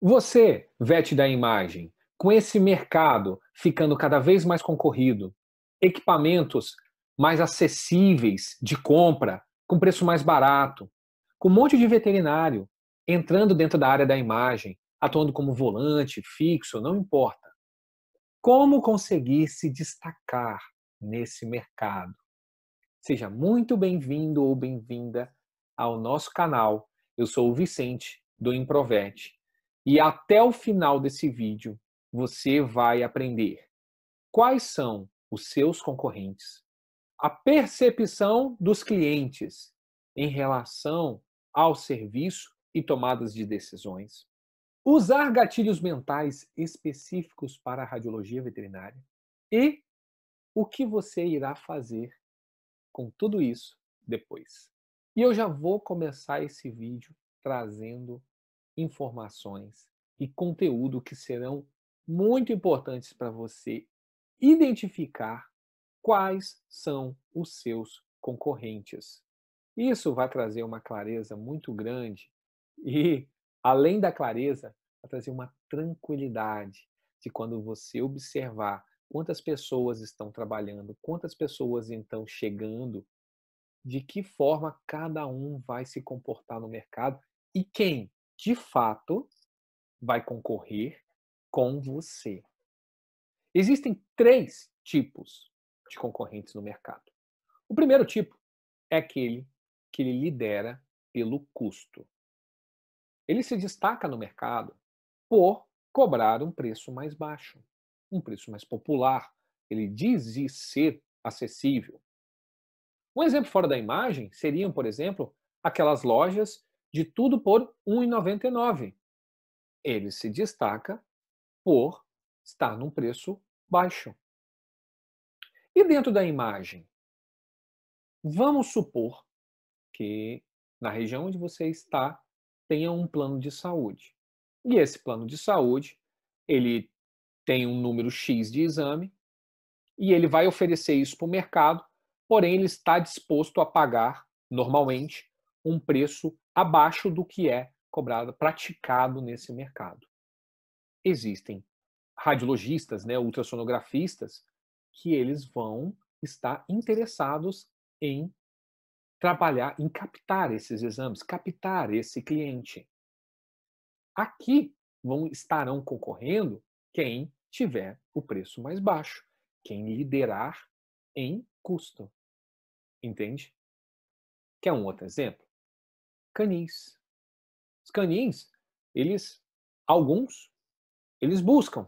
Você, VET da imagem, com esse mercado ficando cada vez mais concorrido, equipamentos mais acessíveis de compra, com preço mais barato, com um monte de veterinário entrando dentro da área da imagem, atuando como volante, fixo, não importa. Como conseguir se destacar nesse mercado? Seja muito bem-vindo ou bem-vinda ao nosso canal. Eu sou o Vicente, do Improvet. E até o final desse vídeo, você vai aprender quais são os seus concorrentes, a percepção dos clientes em relação ao serviço e tomadas de decisões, usar gatilhos mentais específicos para a radiologia veterinária e o que você irá fazer com tudo isso depois. E eu já vou começar esse vídeo trazendo informações e conteúdo que serão muito importantes para você identificar quais são os seus concorrentes. Isso vai trazer uma clareza muito grande e, além da clareza, vai trazer uma tranquilidade de quando você observar quantas pessoas estão trabalhando, quantas pessoas estão chegando, de que forma cada um vai se comportar no mercado e quem, de fato, vai concorrer com você. Existem 3 tipos de concorrentes no mercado. O primeiro tipo é aquele que ele lidera pelo custo. Ele se destaca no mercado por cobrar um preço mais baixo, um preço mais popular. Ele diz ser acessível. Um exemplo fora da imagem seriam, por exemplo, aquelas lojas de tudo por R$ 1,99. Ele se destaca por estar num preço baixo. E dentro da imagem? Vamos supor que na região onde você está tenha um plano de saúde. E esse plano de saúde, ele tem um número X de exame e ele vai oferecer isso para o mercado, porém ele está disposto a pagar, normalmente, um preço abaixo do que é cobrado, praticado nesse mercado. Existem radiologistas, né, ultrassonografistas, que eles vão estar interessados em trabalhar, em captar esses exames, captar esse cliente. Aqui estarão concorrendo quem tiver o preço mais baixo, quem liderar em custo, entende? Quer um outro exemplo? Canis. Os canis, alguns, eles buscam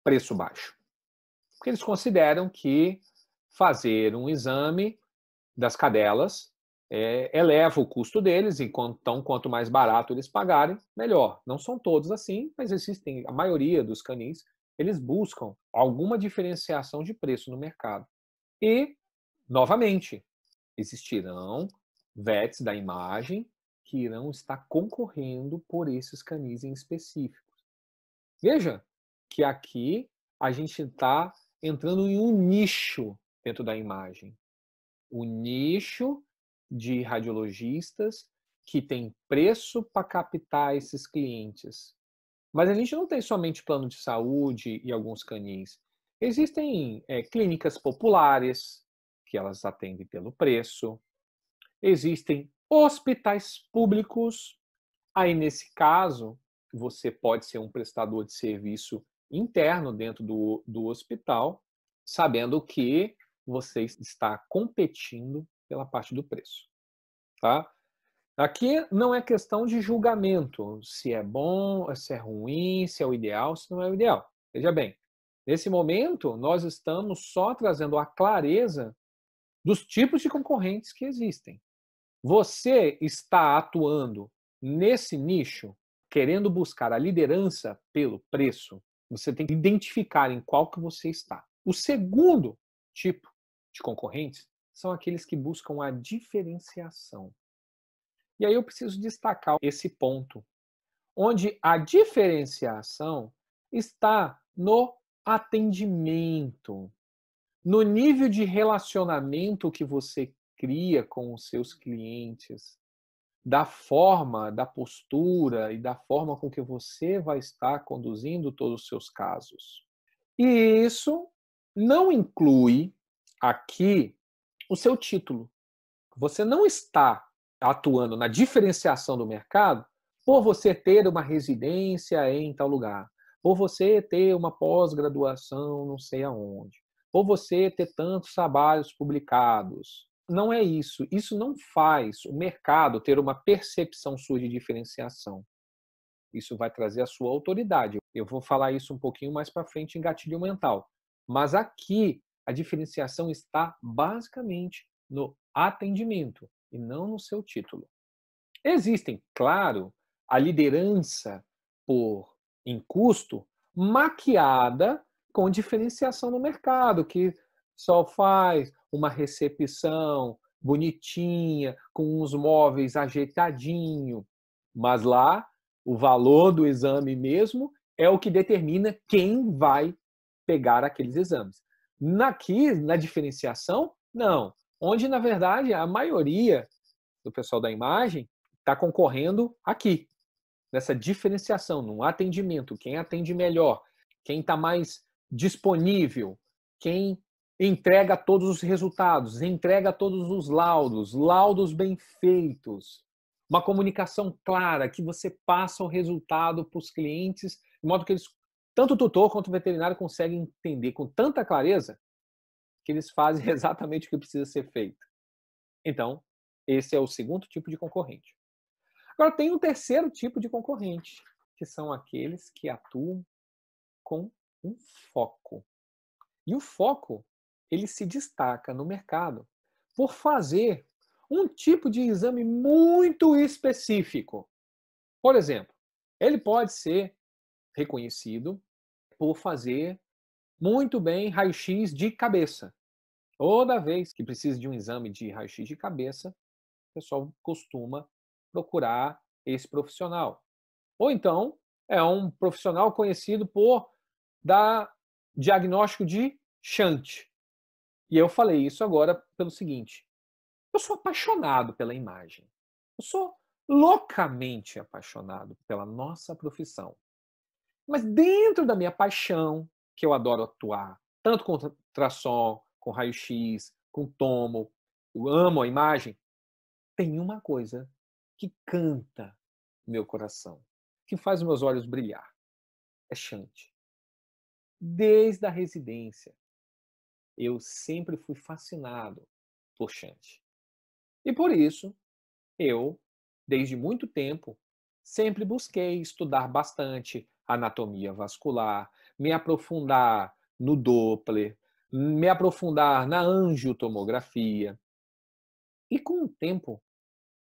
preço baixo, porque eles consideram que fazer um exame das cadelas eleva o custo deles, então quanto mais barato eles pagarem, melhor. Não são todos assim, mas existem, a maioria dos canis, eles buscam alguma diferenciação de preço no mercado. E, novamente, existirão VETs da imagem que irão estar concorrendo por esses canis em específico. Veja que aqui a gente está entrando em um nicho dentro da imagem. O nicho de radiologistas que tem preço para captar esses clientes. Mas a gente não tem somente plano de saúde e alguns canis. Existem clínicas populares, que elas atendem pelo preço. Existem hospitais públicos. Aí, nesse caso, você pode ser um prestador de serviço interno dentro do hospital, sabendo que você está competindo pela parte do preço, tá? Aqui não é questão de julgamento, se é bom, se é ruim, se é o ideal, se não é o ideal. Veja bem, nesse momento nós estamos só trazendo a clareza dos tipos de concorrentes que existem. Você está atuando nesse nicho, querendo buscar a liderança pelo preço, você tem que identificar em qual que você está. O segundo tipo de concorrentes são aqueles que buscam a diferenciação. E aí eu preciso destacar esse ponto, onde a diferenciação está no atendimento, no nível de relacionamento que você cria com os seus clientes, da forma, da postura e da forma com que você vai estar conduzindo todos os seus casos. E isso não inclui aqui o seu título. Você não está atuando na diferenciação do mercado por você ter uma residência em tal lugar, por você ter uma pós-graduação não sei aonde, por você ter tantos trabalhos publicados. Não é isso. Isso não faz o mercado ter uma percepção sua de diferenciação. Isso vai trazer a sua autoridade. Eu vou falar isso um pouquinho mais para frente em gatilho mental. Mas aqui a diferenciação está basicamente no atendimento e não no seu título. Existem, claro, a liderança por em custo maquiada com diferenciação no mercado, que só faz uma recepção bonitinha, com uns móveis ajeitadinho, mas lá o valor do exame mesmo é o que determina quem vai pegar aqueles exames. Aqui, na diferenciação, não. Onde, na verdade, a maioria do pessoal da imagem está concorrendo aqui, nessa diferenciação, no atendimento, quem atende melhor, quem está mais disponível, quem entrega todos os resultados, entrega todos os laudos, laudos bem feitos, uma comunicação clara, que você passa o resultado para os clientes, de modo que eles, tanto o tutor quanto o veterinário conseguem entender com tanta clareza que eles fazem exatamente o que precisa ser feito. Então, esse é o segundo tipo de concorrente. Agora, tem um terceiro tipo de concorrente, que são aqueles que atuam com um foco. E o foco, ele se destaca no mercado por fazer um tipo de exame muito específico. Por exemplo, ele pode ser reconhecido por fazer muito bem raio-x de cabeça. Toda vez que precisa de um exame de raio-x de cabeça, o pessoal costuma procurar esse profissional. Ou então, é um profissional conhecido por dar diagnóstico de shunt. E eu falei isso agora pelo seguinte: eu sou apaixonado pela imagem. Eu sou loucamente apaixonado pela nossa profissão. Mas dentro da minha paixão, que eu adoro atuar, tanto com ultrassom, com raio-x, com tomo, eu amo a imagem, tem uma coisa que canta meu coração, que faz meus olhos brilhar. É shunt. Desde a residência, eu sempre fui fascinado por shunt. E por isso, eu, desde muito tempo, sempre busquei estudar bastante anatomia vascular, me aprofundar no Doppler, me aprofundar na angiotomografia. E com o tempo,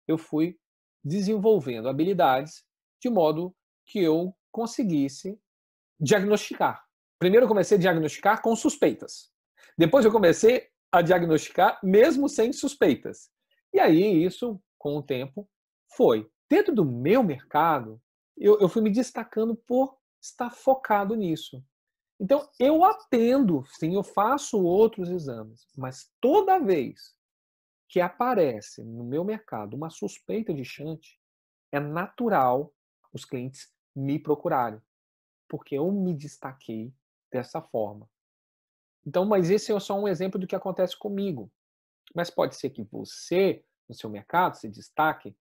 eu fui desenvolvendo habilidades de modo que eu conseguisse diagnosticar. Primeiro eu comecei a diagnosticar com suspeitas. Depois eu comecei a diagnosticar mesmo sem suspeitas. E aí isso, com o tempo, foi. Dentro do meu mercado, eu fui me destacando por estar focado nisso. Então, eu atendo, sim, eu faço outros exames, mas toda vez que aparece no meu mercado uma suspeita de shunt, é natural os clientes me procurarem, porque eu me destaquei dessa forma. Então, mas esse é só um exemplo do que acontece comigo. Mas pode ser que você, no seu mercado, se destaque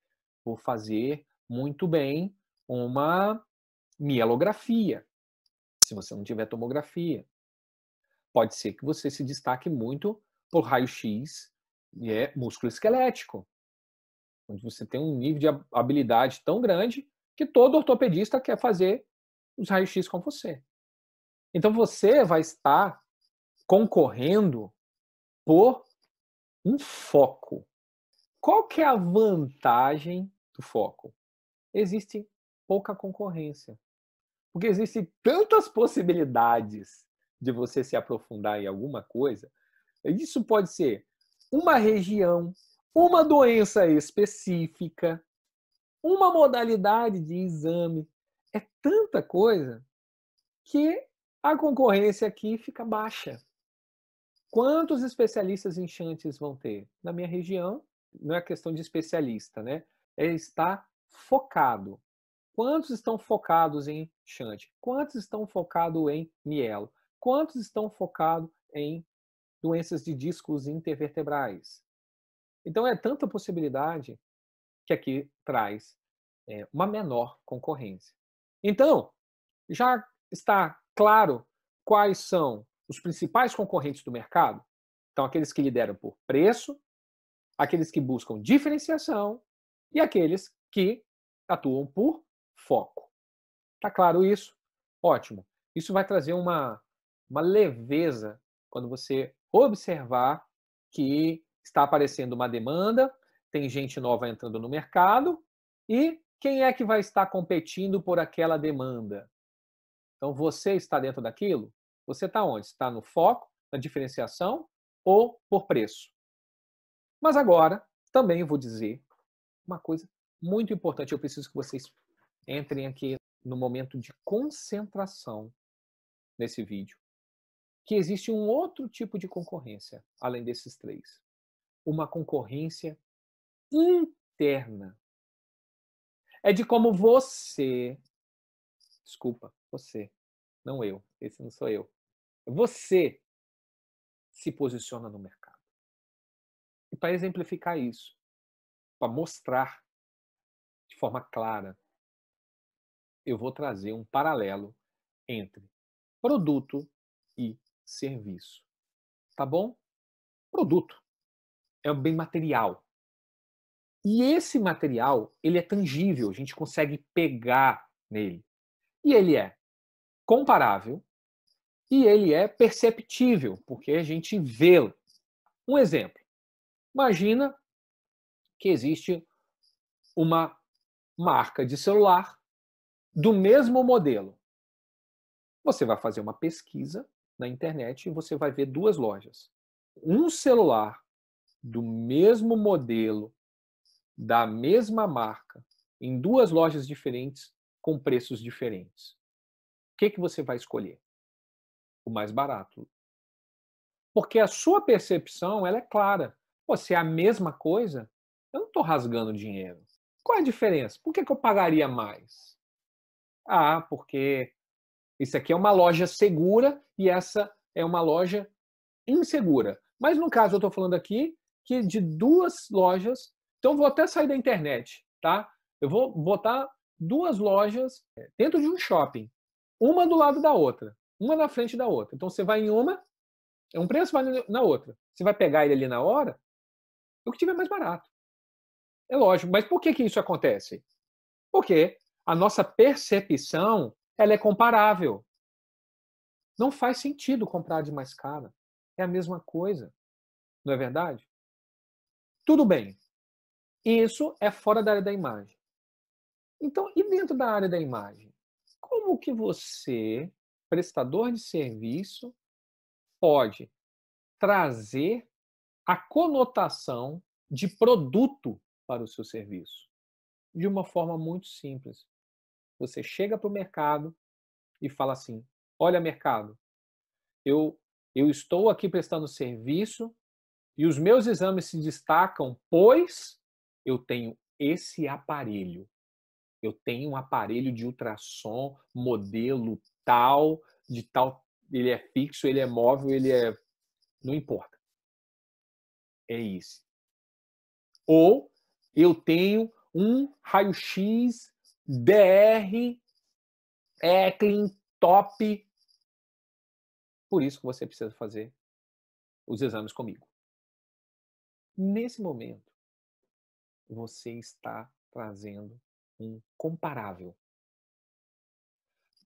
por fazer muito bem uma mielografia, se você não tiver tomografia. Pode ser que você se destaque muito por raio-x e músculo esquelético, onde você tem um nível de habilidade tão grande que todo ortopedista quer fazer os raios-x com você. Então você vai estar concorrendo por um foco. Qual que é a vantagem do foco? Existe pouca concorrência, porque existem tantas possibilidades de você se aprofundar em alguma coisa. Isso pode ser uma região, uma doença específica, uma modalidade de exame. É tanta coisa que a concorrência aqui fica baixa. Quantos especialistas em shunts vão ter? Na minha região, não é questão de especialista, né? é estar focado. Quantos estão focados em shunt? Quantos estão focados em mielo? Quantos estão focados em doenças de discos intervertebrais? Então é tanta possibilidade que aqui traz uma menor concorrência. Então, já está claro quais são os principais concorrentes do mercado? Então, aqueles que lideram por preço, aqueles que buscam diferenciação e aqueles que atuam por foco. Tá claro isso? Ótimo. Isso vai trazer uma leveza quando você observar que está aparecendo uma demanda, tem gente nova entrando no mercado e quem é que vai estar competindo por aquela demanda? Então você está dentro daquilo? Você está onde? Está no foco, na diferenciação ou por preço? Mas agora também vou dizer uma coisa muito importante. Eu preciso que vocês entrem aqui no momento de concentração nesse vídeo, que existe um outro tipo de concorrência, além desses três. Uma concorrência interna. É de como você, desculpa, você, não eu, esse não sou eu, você se posiciona no mercado. E para exemplificar isso, para mostrar de forma clara, eu vou trazer um paralelo entre produto e serviço. Tá bom? Produto é um bem material. E esse material, ele é tangível, a gente consegue pegar nele. E ele é comparável e ele é perceptível, porque a gente vê. Um exemplo. Imagina que existe uma marca de celular do mesmo modelo. Você vai fazer uma pesquisa na internet e você vai ver duas lojas. Um celular do mesmo modelo, da mesma marca, em duas lojas diferentes, com preços diferentes. O que você vai escolher? O mais barato. Porque a sua percepção ela é clara. Pô, se é a mesma coisa, eu não estou rasgando dinheiro. Qual é a diferença? Por que eu pagaria mais? Ah, porque isso aqui é uma loja segura e essa é uma loja insegura. Mas no caso eu estou falando aqui que de duas lojas, então eu vou até sair da internet, tá? Eu vou botar duas lojas dentro de um shopping, uma do lado da outra, uma na frente da outra. Então você vai em uma, é um preço, vai na outra. Você vai pegar ele ali na hora, o que tiver mais barato. É lógico. Mas por que isso acontece? Porque a nossa percepção ela é comparável. Não faz sentido comprar de mais cara. É a mesma coisa. Não é verdade? Tudo bem. Isso é fora da área da imagem. Então, e dentro da área da imagem? Como que você, prestador de serviço, pode trazer a conotação de produto para o seu serviço? De uma forma muito simples. Você chega para o mercado e fala assim: olha, mercado, eu, eu estou aqui prestando serviço e os meus exames se destacam, pois eu tenho esse aparelho. Eu tenho um aparelho de ultrassom, modelo tal, de tal. Ele é fixo, ele é móvel, ele é. Não importa. É isso. Ou eu tenho um raio-x DR Eclin top. Por isso que você precisa fazer os exames comigo. Nesse momento, você está trazendo um comparável.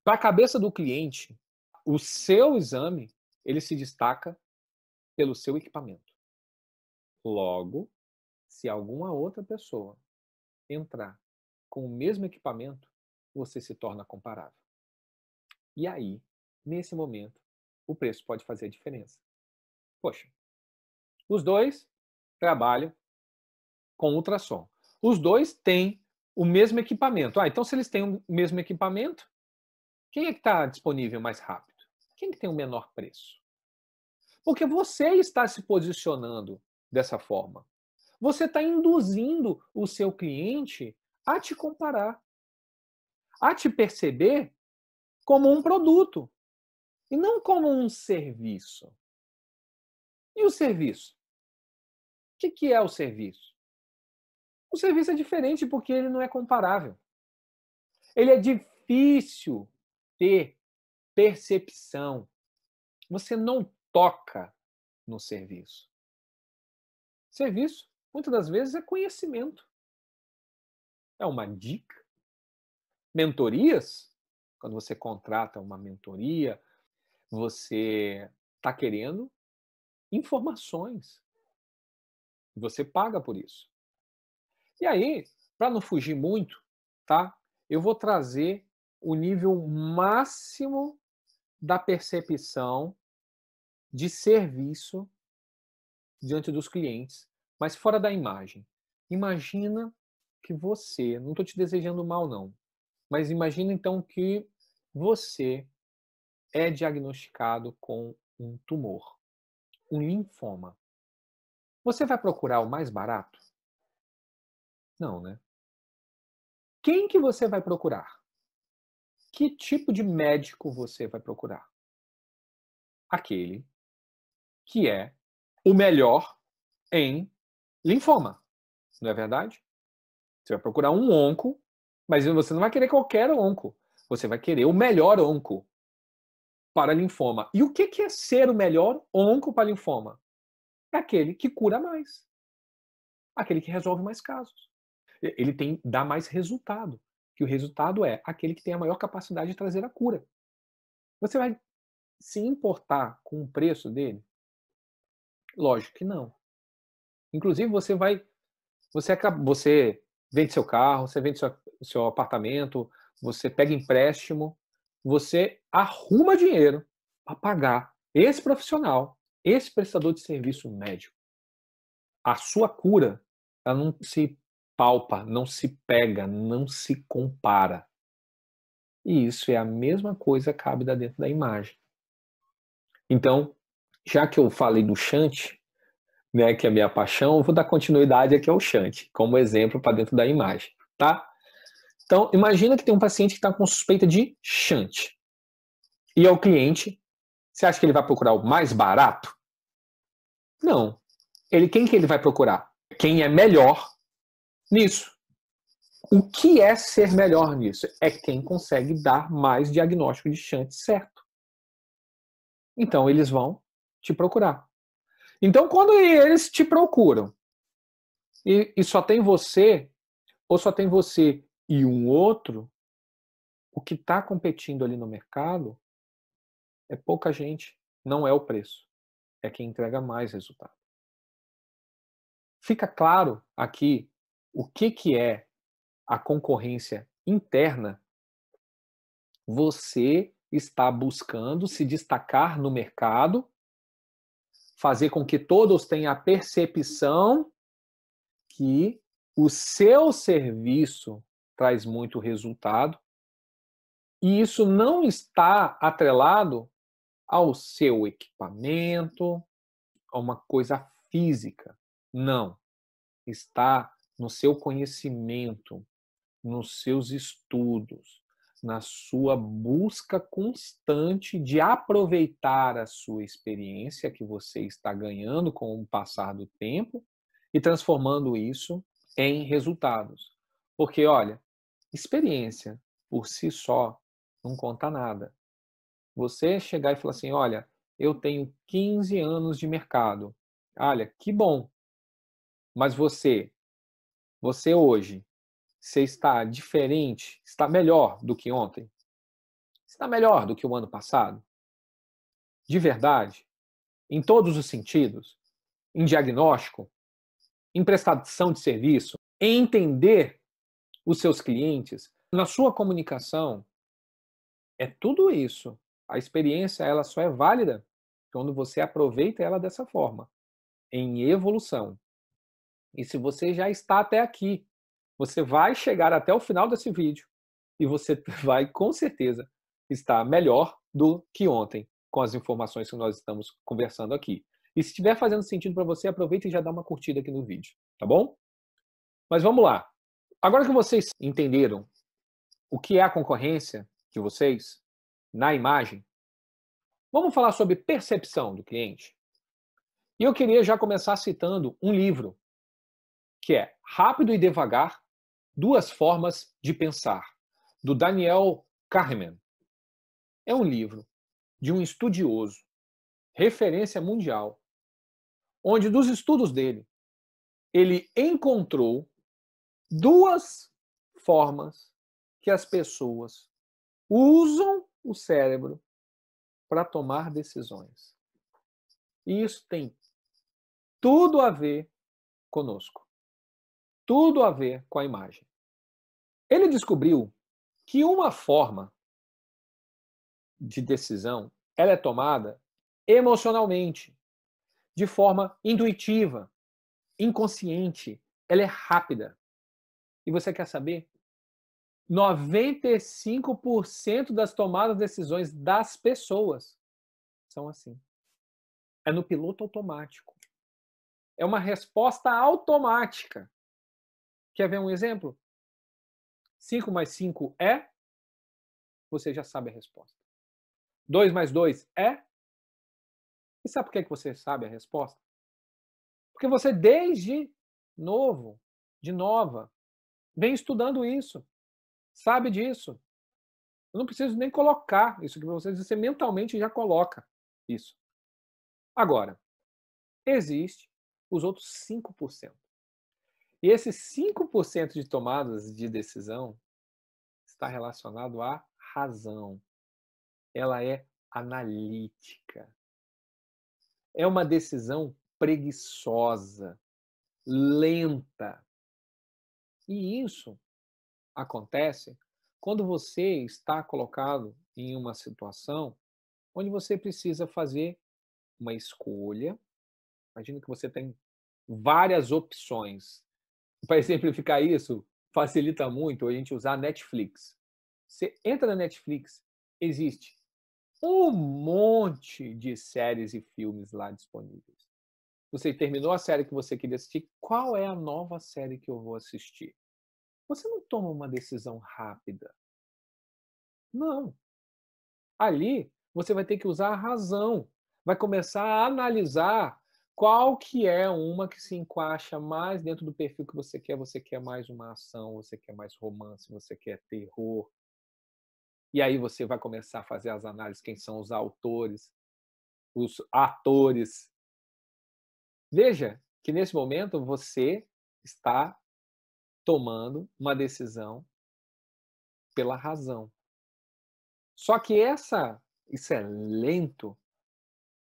Para a cabeça do cliente, o seu exame ele se destaca pelo seu equipamento. Logo, se alguma outra pessoa entrar com o mesmo equipamento, você se torna comparável. E aí, nesse momento, o preço pode fazer a diferença. Poxa, os dois trabalham com ultrassom. Os dois têm o mesmo equipamento. Então se eles têm o mesmo equipamento, quem é que está disponível mais rápido? Quem que tem o menor preço? Porque você está se posicionando dessa forma. você está induzindo o seu cliente a te comparar, a te perceber como um produto e não como um serviço. E o serviço? O que é o serviço? O serviço é diferente porque ele não é comparável. Ele é difícil ter percepção. Você não toca no serviço. Serviço, muitas das vezes, é conhecimento. É uma dica. Mentorias, quando você contrata uma mentoria, você está querendo informações. Você paga por isso. E aí, para não fugir muito, tá? Eu vou trazer o nível máximo da percepção de serviço diante dos clientes, mas fora da imagem. Imagina que você, não estou te desejando mal não, mas imagina então que você é diagnosticado com um tumor, um linfoma. Você vai procurar o mais barato? Não, né? Quem que você vai procurar? Que tipo de médico você vai procurar? Aquele que é o melhor em linfoma, não é verdade? Você vai procurar um onco, mas você não vai querer qualquer onco. Você vai querer o melhor onco para linfoma. E o que é ser o melhor onco para linfoma? É aquele que cura mais. Aquele que resolve mais casos. Ele dá mais resultado. Que o resultado é aquele que tem a maior capacidade de trazer a cura. Você vai se importar com o preço dele? Lógico que não. Inclusive, você vende seu carro, você vende seu apartamento, você pega empréstimo, você arruma dinheiro para pagar esse profissional, esse prestador de serviço médico. A sua cura, ela não se palpa, não se pega, não se compara. E isso é a mesma coisa cabe dentro da imagem. Então, já que eu falei do Shunt, né, que é a minha paixão, eu vou dar continuidade aqui ao Shunt, como exemplo para dentro da imagem, tá? Então, imagina que tem um paciente que está com suspeita de Shunt. E é o cliente, você acha que ele vai procurar o mais barato? Não. Quem que ele vai procurar? Quem é melhor nisso. O que é ser melhor nisso? É quem consegue dar mais diagnóstico de Shunt certo. Então, eles vão te procurar. Então, quando eles te procuram e só tem você, ou só tem você e um outro, o que está competindo ali no mercado é pouca gente, não é o preço, é quem entrega mais resultado. Fica claro aqui o que é a concorrência interna. Você está buscando se destacar no mercado, fazer com que todos tenham a percepção que o seu serviço traz muito resultado, e isso não está atrelado ao seu equipamento, a uma coisa física. Não. Está no seu conhecimento, nos seus estudos, na sua busca constante de aproveitar a sua experiência que você está ganhando com o passar do tempo e transformando isso em resultados. Porque, olha, experiência por si só não conta nada. Você chegar e falar assim, olha, eu tenho 15 anos de mercado. Olha, que bom. Mas você hoje, você está diferente, está melhor do que ontem? Está melhor do que o ano passado? De verdade? Em todos os sentidos? Em diagnóstico? Em prestação de serviço? Em entender os seus clientes? Na sua comunicação? É tudo isso. A experiência, ela só é válida quando você aproveita ela dessa forma, em evolução. E se você já está até aqui, você vai chegar até o final desse vídeo e você vai, com certeza, estar melhor do que ontem com as informações que nós estamos conversando aqui. E se estiver fazendo sentido para você, aproveita e já dá uma curtida aqui no vídeo, tá bom? Mas vamos lá. Agora que vocês entenderam o que é a concorrência de vocês na imagem, vamos falar sobre percepção do cliente. E eu queria já começar citando um livro, que é Rápido e Devagar, Duas Formas de Pensar, do Daniel Kahneman. É um livro de um estudioso, referência mundial, onde dos estudos dele, ele encontrou duas formas que as pessoas usam o cérebro para tomar decisões. E isso tem tudo a ver conosco. Tudo a ver com a imagem. Ele descobriu que uma forma de decisão, ela é tomada emocionalmente, de forma intuitiva, inconsciente, ela é rápida. E você quer saber? 95% das tomadas de decisões das pessoas são assim. É no piloto automático. É uma resposta automática. Quer ver um exemplo? 5 mais 5 é? Você já sabe a resposta. 2 mais 2 é? E sabe por que você sabe a resposta? Porque você, desde novo, de nova, vem estudando isso. Sabe disso. Eu não preciso nem colocar isso aqui para vocês, você mentalmente já coloca isso. Agora, existe os outros 5%. E esses 5% de tomadas de decisão está relacionado à razão. Ela é analítica. É uma decisão preguiçosa, lenta. E isso acontece quando você está colocado em uma situação onde você precisa fazer uma escolha. Imagina que você tem várias opções. Para exemplificar isso, facilita muito a gente usar a Netflix. Você entra na Netflix, existe um monte de séries e filmes lá disponíveis. Você terminou a série que você queria assistir, qual é a nova série que eu vou assistir? Você não toma uma decisão rápida. Não. Ali, você vai ter que usar a razão. Vai começar a analisar qual que é uma que se encaixa mais dentro do perfil que você quer. Você quer mais uma ação, você quer mais romance, você quer terror. E aí você vai começar a fazer as análises, quem são os autores, os atores. Veja que nesse momento você está tomando uma decisão pela razão. Só que isso é lento,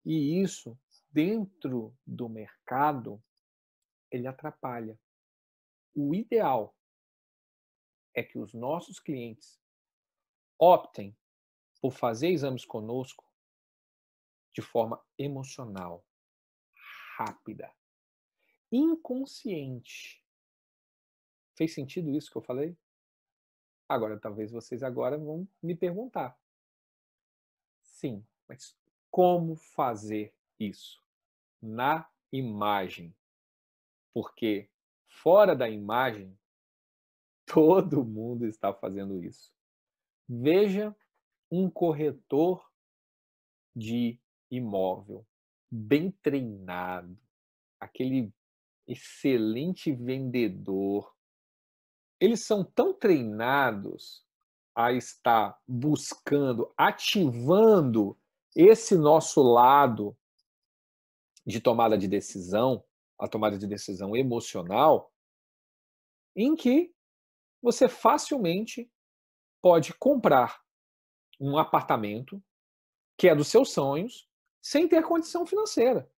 e isso, dentro do mercado, ele atrapalha. O ideal é que os nossos clientes optem por fazer exames conosco de forma emocional, rápida, inconsciente. Fez sentido isso que eu falei? Agora, talvez vocês agora vão me perguntar. Sim, mas como fazer isso? Na imagem. Porque fora da imagem, todo mundo está fazendo isso. Veja um corretor de imóvel bem treinado, aquele excelente vendedor. Eles são tão treinados a estar buscando, ativando esse nosso lado de tomada de decisão, a tomada de decisão emocional, em que você facilmente pode comprar um apartamento que é dos seus sonhos, sem ter condição financeira.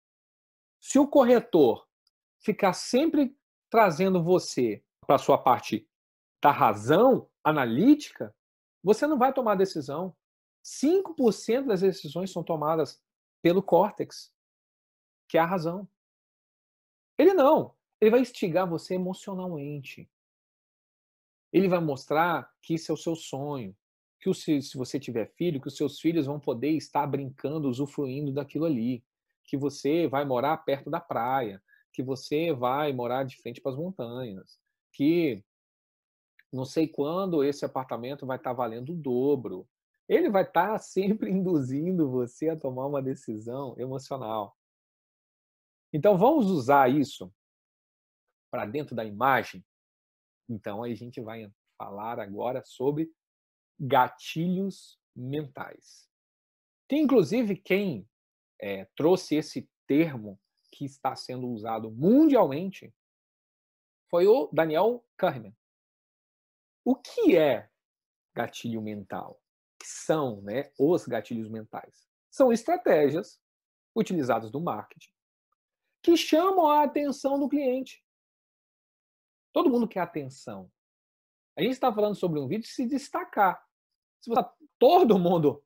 Se o corretor ficar sempre trazendo você para a sua parte da razão analítica, você não vai tomar decisão. 5% das decisões são tomadas pelo córtex, que é a razão. Ele não. Ele vai instigar você emocionalmente. Ele vai mostrar que isso é o seu sonho, que se você tiver filho, que os seus filhos vão poder estar brincando, usufruindo daquilo ali, que você vai morar perto da praia, que você vai morar de frente para as montanhas, que não sei quando esse apartamento vai estar valendo o dobro. Ele vai estar sempre induzindo você a tomar uma decisão emocional. Então vamos usar isso para dentro da imagem? Então a gente vai falar agora sobre gatilhos mentais. Tem inclusive quem trouxe esse termo que está sendo usado mundialmente foi o Daniel Kahneman. O que é gatilho mental? Que são, né, os gatilhos mentais? São estratégias utilizadas no marketing que chamam a atenção do cliente. Todo mundo quer atenção. A gente está falando sobre um vídeo de se destacar. Se você está todo mundo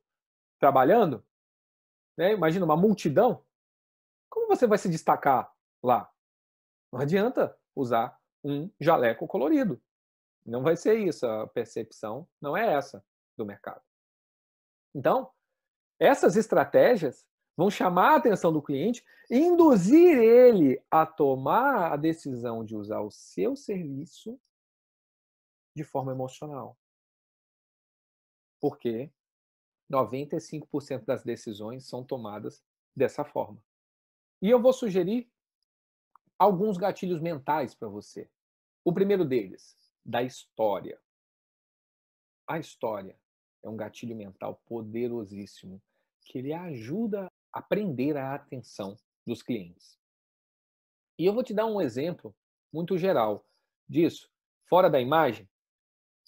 trabalhando, né, imagina uma multidão, como você vai se destacar lá? Não adianta usar um jaleco colorido. Não vai ser isso, a percepção não é essa do mercado. Então, essas estratégias vão chamar a atenção do cliente e induzir ele a tomar a decisão de usar o seu serviço de forma emocional. Porque 95% das decisões são tomadas dessa forma. E eu vou sugerir alguns gatilhos mentais para você. O primeiro deles, da história. A história é um gatilho mental poderosíssimo, que ele ajuda a prender a atenção dos clientes. E eu vou te dar um exemplo muito geral disso, fora da imagem,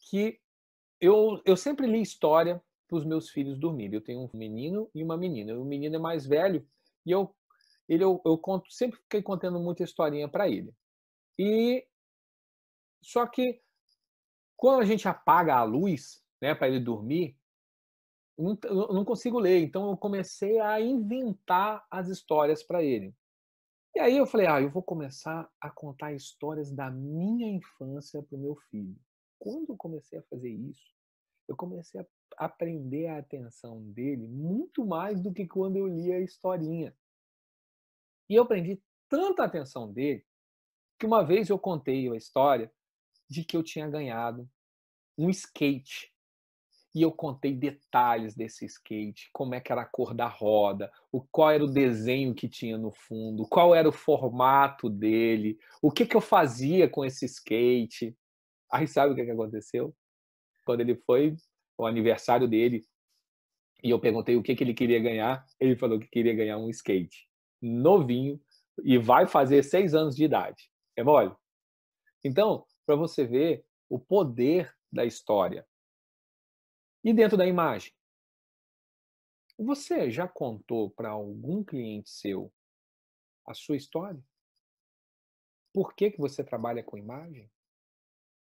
que eu sempre li história para os meus filhos dormirem. Eu tenho um menino e uma menina. O menino é mais velho e eu conto, sempre fiquei contando muita historinha para ele. E só que quando a gente apaga a luz, né, para ele dormir, eu não consigo ler. Então eu comecei a inventar as histórias para ele. E aí eu falei: eu vou começar a contar histórias da minha infância para o meu filho. Quando eu comecei a fazer isso, eu comecei a prender a atenção dele muito mais do que quando eu lia a historinha. E eu prendi tanta atenção dele, que uma vez eu contei a história de que eu tinha ganhado um skate. E eu contei detalhes desse skate, como é que era a cor da roda, qual era o desenho que tinha no fundo, qual era o formato dele, o que que eu fazia com esse skate. Aí sabe o que que aconteceu? Quando ele foi o aniversário dele e eu perguntei o que que ele queria ganhar, ele falou que queria ganhar um skate novinho e vai fazer 6 anos de idade. É mole? Então, para você ver o poder da história. E dentro da imagem? Você já contou para algum cliente seu a sua história? Por que que você trabalha com imagem?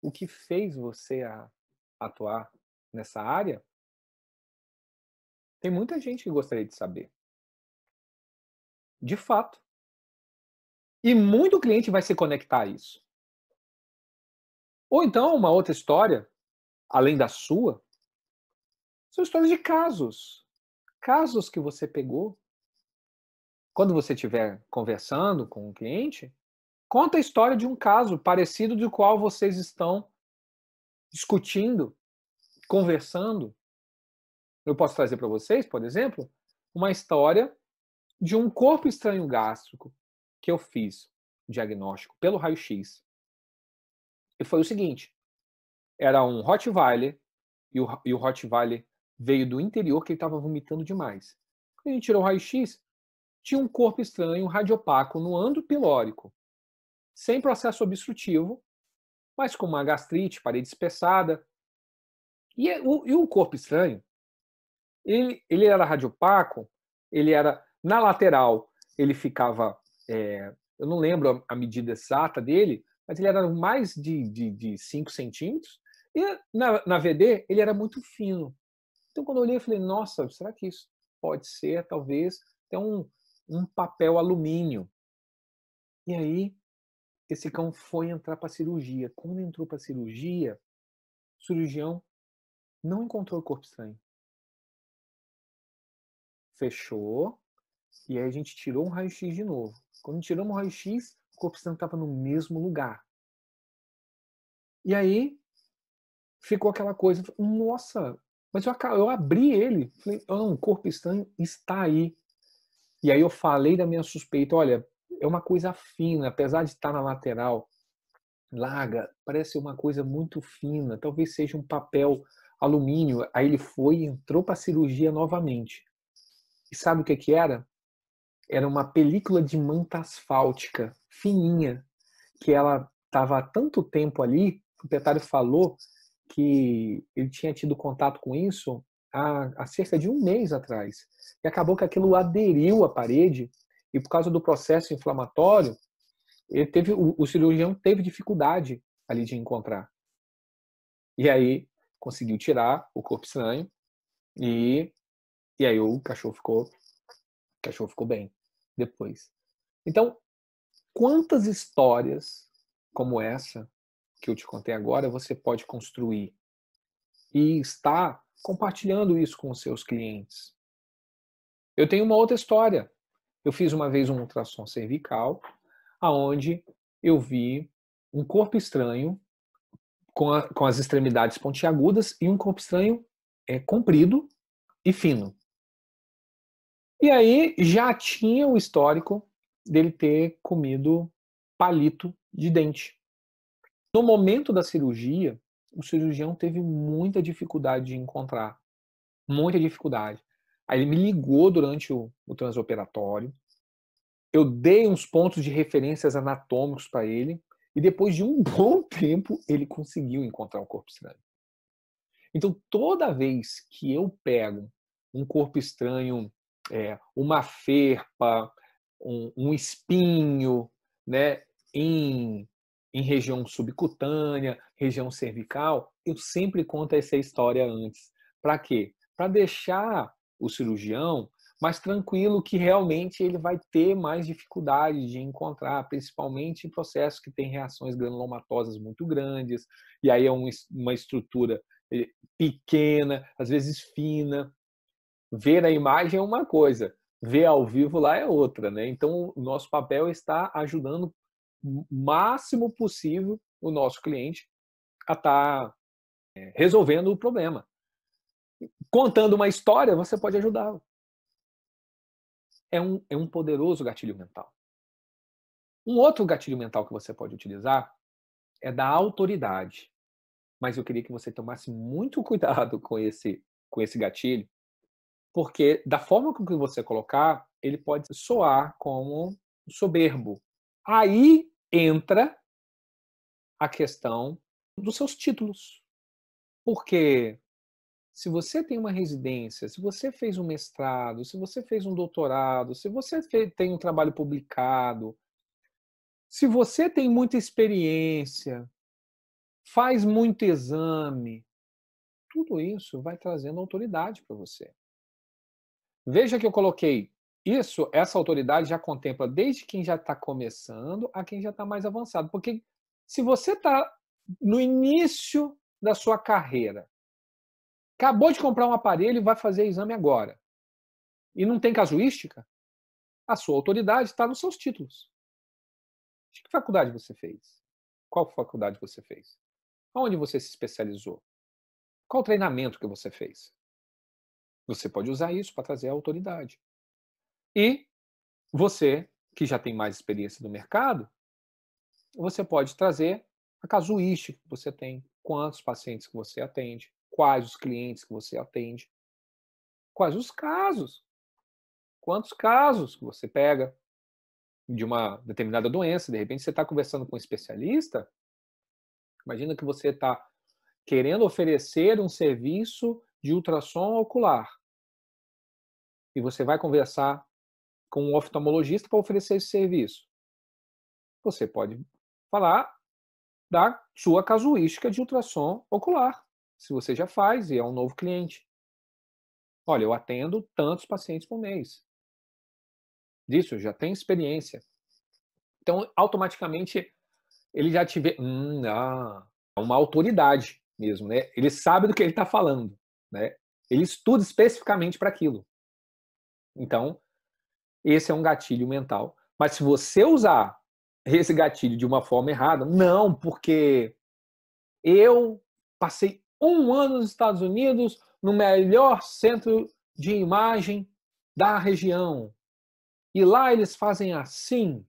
O que fez você atuar nessa área? Tem muita gente que gostaria de saber. De fato. E muito cliente vai se conectar a isso. Ou então, uma outra história, além da sua, são histórias de casos. Casos que você pegou. Quando você estiver conversando com um cliente, conta a história de um caso parecido do qual vocês estão discutindo, conversando. Eu posso trazer para vocês, por exemplo, uma história de um corpo estranho gástrico que eu fiz diagnóstico pelo raio-x. E foi o seguinte: era um Rottweiler e o Rottweiler veio do interior que ele estava vomitando demais. Quando a gente tirou o raio-x, tinha um corpo estranho, radiopaco no âmbito pilórico, sem processo obstrutivo, mas com uma gastrite, parede espessada. E o corpo estranho, ele era radiopaco, ele era na lateral, ele ficava, eu não lembro a medida exata dele, mas ele era mais de 5 centímetros, e na VD ele era muito fino. Então quando eu olhei, eu falei, nossa, será que isso pode ser, talvez, até um papel alumínio? E aí, esse cão foi entrar para a cirurgia. Quando entrou para a cirurgia, o cirurgião não encontrou o corpo estranho. Fechou, E aí a gente tirou um raio-x de novo. Quando tiramos o raio-x, o corpo estranho estava no mesmo lugar. E aí ficou aquela coisa, nossa, mas eu abri ele, falei, não, o corpo estranho está aí. E aí eu falei da minha suspeita, olha, é uma coisa fina, apesar de estar na lateral larga, parece uma coisa muito fina, talvez seja um papel alumínio. Aí ele foi e entrou para a cirurgia novamente. E sabe o que que era? Era uma película de manta asfáltica, fininha, que ela estava há tanto tempo ali, o proprietário falou que ele tinha tido contato com isso há cerca de um mês atrás. E acabou que aquilo aderiu à parede, e por causa do processo inflamatório, o cirurgião teve dificuldade ali de encontrar. E aí conseguiu tirar o corpo estranho, e aí o cachorro ficou bem depois. Então, quantas histórias como essa que eu te contei agora você pode construir e estar compartilhando isso com os seus clientes? Eu tenho uma outra história. Eu fiz uma vez um ultrassom cervical, aonde eu vi um corpo estranho com as extremidades pontiagudas e um corpo estranho comprido e fino. E aí já tinha o histórico dele ter comido palito de dente. No momento da cirurgia, o cirurgião teve muita dificuldade de encontrar, muita dificuldade. Aí ele me ligou durante o transoperatório, eu dei uns pontos de referências anatômicos para ele, e depois de um bom tempo ele conseguiu encontrar um corpo estranho. Então toda vez que eu pego um corpo estranho, uma ferpa, um espinho, né, em região subcutânea, região cervical, eu sempre conto essa história antes. Para quê? Para deixar o cirurgião mais tranquilo que realmente ele vai ter mais dificuldade de encontrar, principalmente em processos que têm reações granulomatosas muito grandes, e aí é uma estrutura pequena, às vezes fina. Ver a imagem é uma coisa, ver ao vivo lá é outra, né? Então, o nosso papel está ajudando o máximo possível o nosso cliente a estar resolvendo o problema. Contando uma história, você pode ajudá-lo. É um poderoso gatilho mental. Um outro gatilho mental que você pode utilizar é da autoridade. Mas eu queria que você tomasse muito cuidado com esse gatilho, porque da forma com que você colocar, ele pode soar como soberbo. Aí entra a questão dos seus títulos. Porque se você tem uma residência, se você fez um mestrado, se você fez um doutorado, se você tem um trabalho publicado, se você tem muita experiência, faz muito exame, tudo isso vai trazendo autoridade para você. Veja que eu coloquei isso, essa autoridade já contempla desde quem já está começando a quem já está mais avançado. Porque se você está no início da sua carreira, acabou de comprar um aparelho e vai fazer exame agora, e não tem casuística, a sua autoridade está nos seus títulos. De que faculdade você fez? Qual faculdade você fez? Onde você se especializou? Qual treinamento que você fez? Você pode usar isso para trazer a autoridade. E você, que já tem mais experiência no mercado, você pode trazer a casuística que você tem, quantos pacientes que você atende, quais os clientes que você atende, quais os casos, quantos casos que você pega de uma determinada doença. De repente você está conversando com um especialista, imagina que você está querendo oferecer um serviço de ultrassom ocular e você vai conversar com um oftalmologista para oferecer esse serviço. Você pode falar da sua casuística de ultrassom ocular, se você já faz e é um novo cliente. Olha, eu atendo tantos pacientes por mês. Disso eu já tenho experiência. Então, automaticamente, ele já te vê, uma autoridade mesmo, né? Ele sabe do que ele está falando, né? Ele estuda especificamente para aquilo. Então, esse é um gatilho mental. Mas se você usar esse gatilho de uma forma errada, não, porque eu passei 1 ano nos Estados Unidos, no melhor centro de imagem da região, e lá eles fazem assim.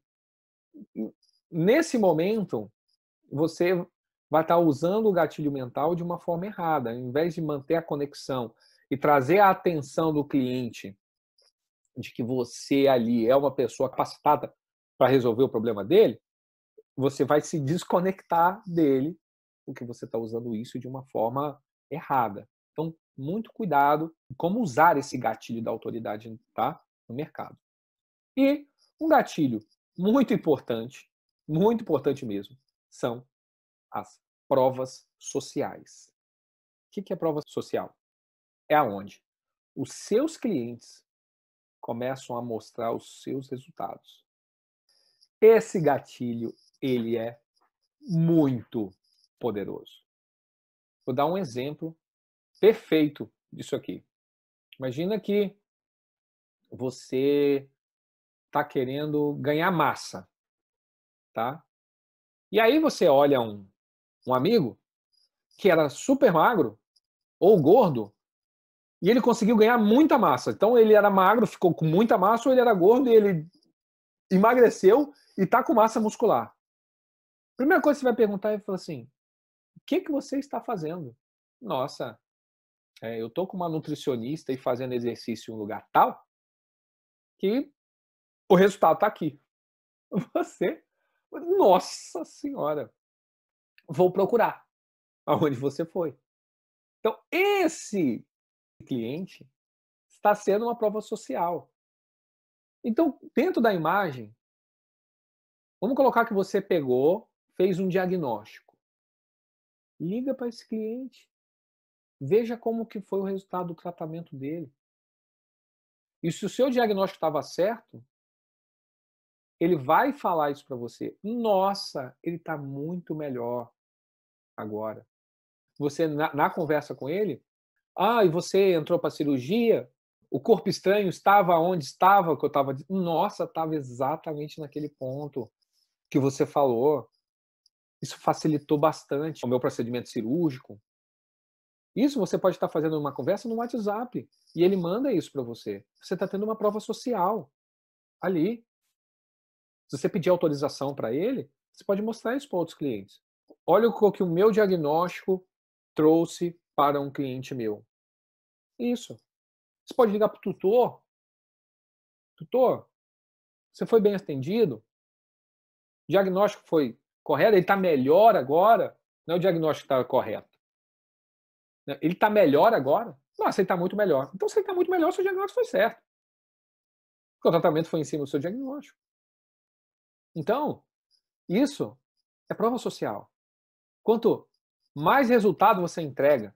Nesse momento, você vai estar usando o gatilho mental de uma forma errada. Ao invés de manter a conexão e trazer a atenção do cliente de que você ali é uma pessoa capacitada para resolver o problema dele, você vai se desconectar dele, porque você está usando isso de uma forma errada. Então, muito cuidado em como usar esse gatilho da autoridade, tá, no mercado. E um gatilho muito importante mesmo, são as provas sociais. O que é prova social? É aonde os seus clientes começam a mostrar os seus resultados. Esse gatilho, ele é muito poderoso. Vou dar um exemplo perfeito disso aqui. Imagina que você está querendo ganhar massa, tá? E aí você olha um amigo que era super magro ou gordo e ele conseguiu ganhar muita massa. Então ele era magro, ficou com muita massa, ou ele era gordo e ele emagreceu e está com massa muscular. Primeira coisa que você vai perguntar é assim: o que você está fazendo? Nossa, eu estou com uma nutricionista e fazendo exercício em um lugar tal que o resultado está aqui. Você, nossa senhora, vou procurar aonde você foi. Então, esse cliente está sendo uma prova social. Então, dentro da imagem, vamos colocar que você pegou, fez um diagnóstico. Liga para esse cliente, veja como que foi o resultado do tratamento dele. E se o seu diagnóstico estava certo, ele vai falar isso para você. Nossa, ele está muito melhor agora. Você, na conversa com ele, e você entrou para a cirurgia? O corpo estranho estava onde estava, que eu estava. Nossa, estava exatamente naquele ponto que você falou. Isso facilitou bastante o meu procedimento cirúrgico. Isso você pode estar fazendo uma conversa no WhatsApp e ele manda isso para você. Você está tendo uma prova social ali. Se você pedir autorização para ele, você pode mostrar isso para outros clientes. Olha o que o meu diagnóstico trouxe para um cliente meu. Isso. Você pode ligar para o tutor. Tutor, você foi bem atendido? O diagnóstico foi correto? Ele está melhor agora? Não é o diagnóstico que está correto. Ele está melhor agora? Nossa, ele está muito melhor. Então, se ele está muito melhor, seu diagnóstico foi certo. Porque o tratamento foi em cima do seu diagnóstico. Então, isso é prova social. Quanto mais resultado você entrega,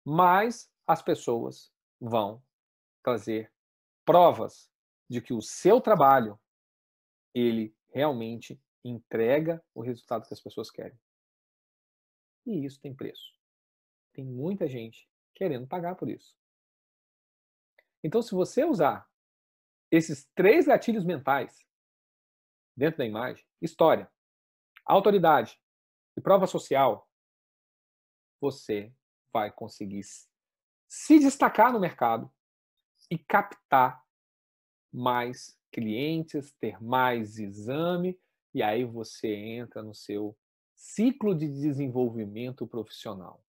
mais as pessoas vão trazer provas de que o seu trabalho, ele realmente entrega o resultado que as pessoas querem. E isso tem preço. Tem muita gente querendo pagar por isso. Então, se você usar esses 3 gatilhos mentais dentro da imagem, história, autoridade e prova social, você vai conseguir se destacar no mercado e captar mais clientes, ter mais exame, e aí você entra no seu ciclo de desenvolvimento profissional,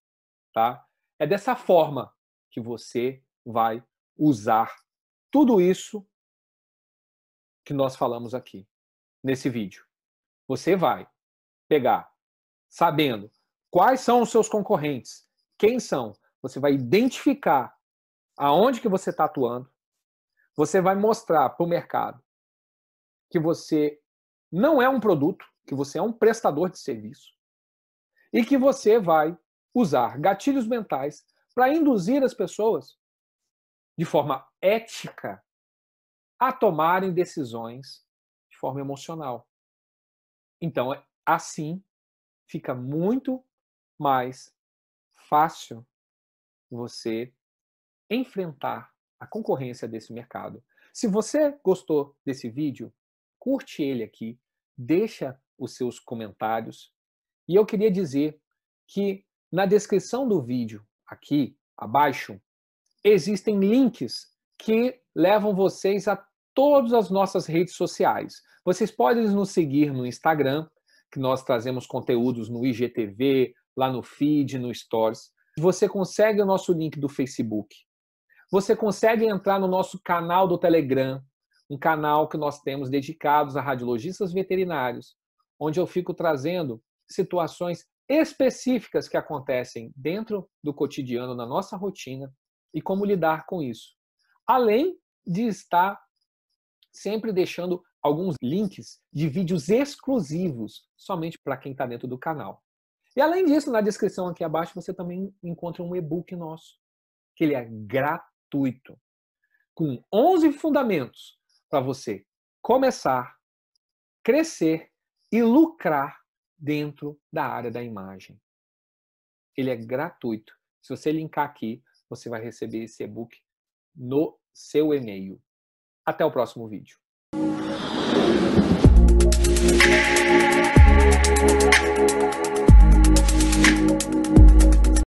tá? É dessa forma que você vai usar tudo isso que nós falamos aqui nesse vídeo. Você vai pegar, sabendo quais são os seus concorrentes, quem são, você vai identificar aonde que você está atuando, você vai mostrar para o mercado que você não é um produto, que você é um prestador de serviço e que você vai usar gatilhos mentais para induzir as pessoas de forma ética a tomarem decisões de forma emocional. Então, assim, fica muito mais fácil você enfrentar a concorrência desse mercado. Se você gostou desse vídeo, curte ele aqui, deixa os seus comentários. E eu queria dizer que na descrição do vídeo, aqui abaixo, existem links que levam vocês a todas as nossas redes sociais. Vocês podem nos seguir no Instagram, que nós trazemos conteúdos no IGTV, lá no feed, no Stories. Você consegue o nosso link do Facebook. Você consegue entrar no nosso canal do Telegram, um canal que nós temos dedicados a radiologistas veterinários, onde eu fico trazendo situações específicas que acontecem dentro do cotidiano, na nossa rotina, e como lidar com isso. Além de estar sempre deixando alguns links de vídeos exclusivos, somente para quem está dentro do canal. E além disso, na descrição aqui abaixo, você também encontra um e-book nosso, que ele é gratuito, com 11 fundamentos para você começar, crescer e lucrar dentro da área da imagem. Ele é gratuito. Se você linkar aqui, você vai receber esse e-book no seu e-mail. Até o próximo vídeo.